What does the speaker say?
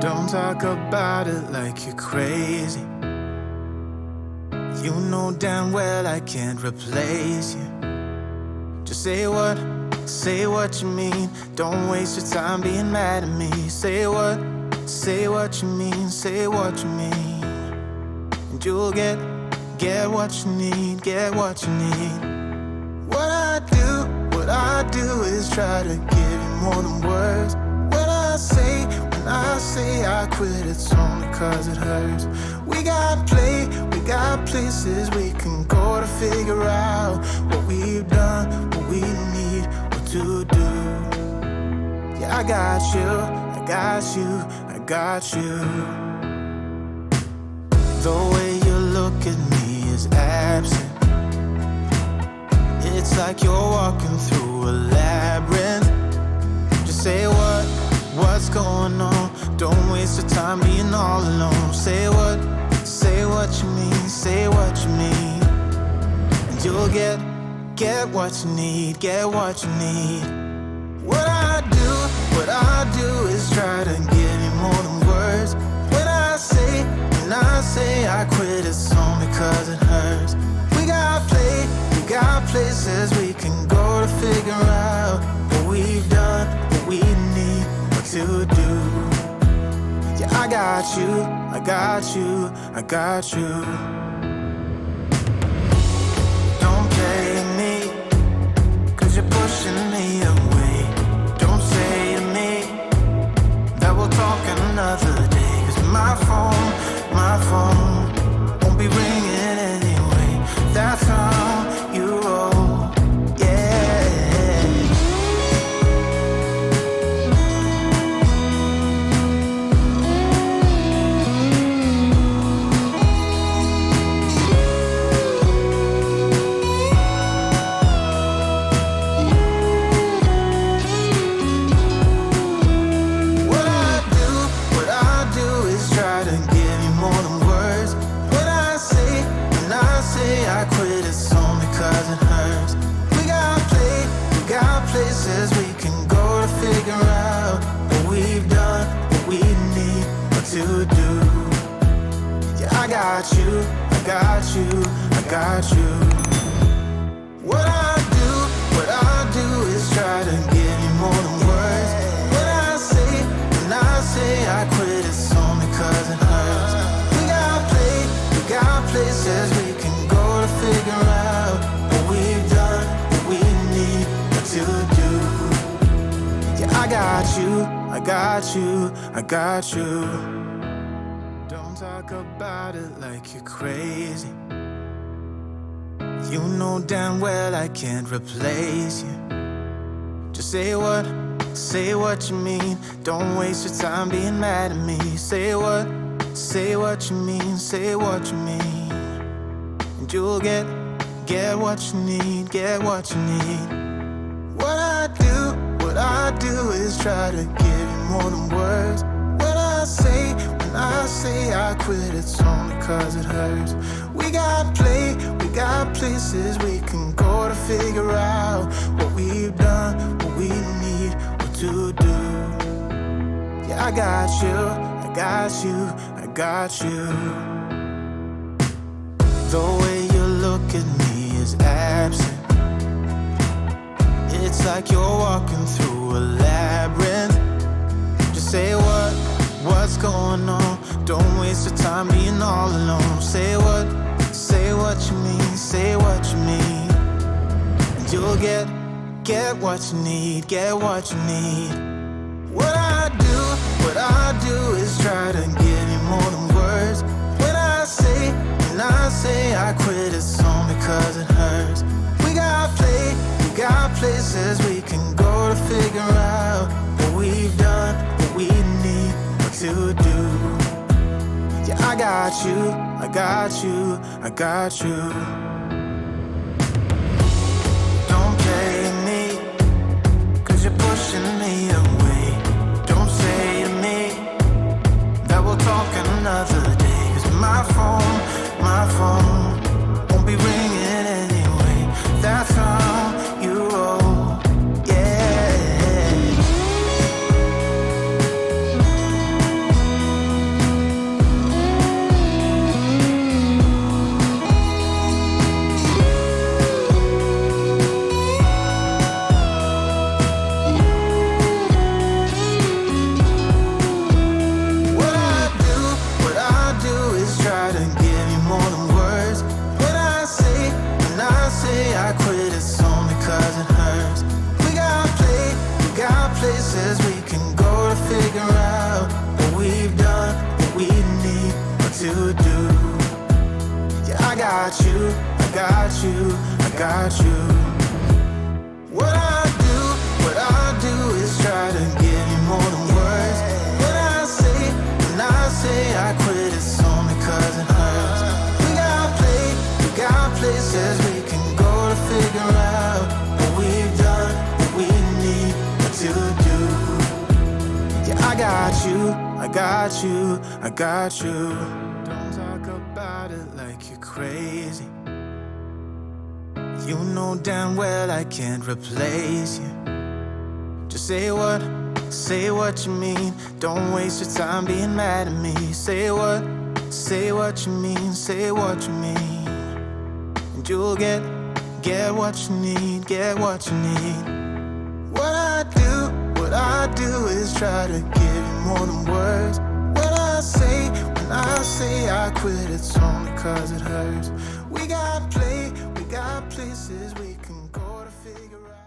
Don't talk about it like you're crazy. You know damn well I can't replace you. Just say what you mean. Don't waste your time being mad at me. Say what you mean, say what you mean. And you'll get what you need, get what you need. What I do is try to give you more than words. When I say I quit, it's only cause it hurts. We got places we can go to figure out what we've done, what we need, what to do. Yeah, I got you. The way you look at me is absent. It's like you're walking through a labyrinth. Just say what's going on. Don't waste your time being all alone. Say what you mean, say what you mean. And you'll get what you need, get what you need. What I do is try to give you more than words. When I say I quit, it's only cause it hurts. We got places we can go to figure out what we've done, what we need, what to do. Yeah, I got you. Don't play me, cause you're pushing me away. Don't say to me that we'll talk another day. Cause my phone won't be ringing anyway. That's how you roll, we can go to figure out what we've done, what we need, what to do. Yeah, I got you. What I do is try to give you more than words. When I say I quit, it's only cause it hurts. We got places we can go to figure out what we've done, what we need, what to do. Yeah, I got you. Don't talk about it like you're crazy. You know damn well I can't replace you. Just say what you mean. Don't waste your time being mad at me. Say what you mean, say what you mean. And you'll get what you need, get what you need. What I do is try to give you more than words. When I say I quit, it's only cause it hurts. We got places we can go to figure out what we've done, what we need, what to do. Yeah, I got you. The way you look at me is absent. It's like you're walking through a labyrinth. Just say what's going on. Don't waste your time being all alone. Say what you mean, say what you mean. And you'll get what you need, get what you need. What I do is try to give you more than words. When I say I quit, it's only cause it hurts. We got places we can go to figure out what we've done, what we need, what to do. Yeah, I got you. Don't play me, cause you're pushing me away. Don't say to me that we'll talk another day. Cause my phone won't be ringing anyway. That's how you roll, yeah. figure out what we've done, what we need, what to do. Yeah, I got you, I got you, I got you. What I do is try to give you more than words. When I say I quit, it's only 'cause it hurts. We got places we can go to figure out what we've done, what we need, what to do. Yeah, I got you, I got you, I got you. Don't talk about it like you're crazy. You know damn well I can't replace you. Just say what you mean. Don't waste your time being mad at me. Say what you mean, say what you mean. And you'll get what you need, get what you need. What I do is try to give you more than words. When I say I quit, it's only 'cause it hurts. We got places we can go to figure out.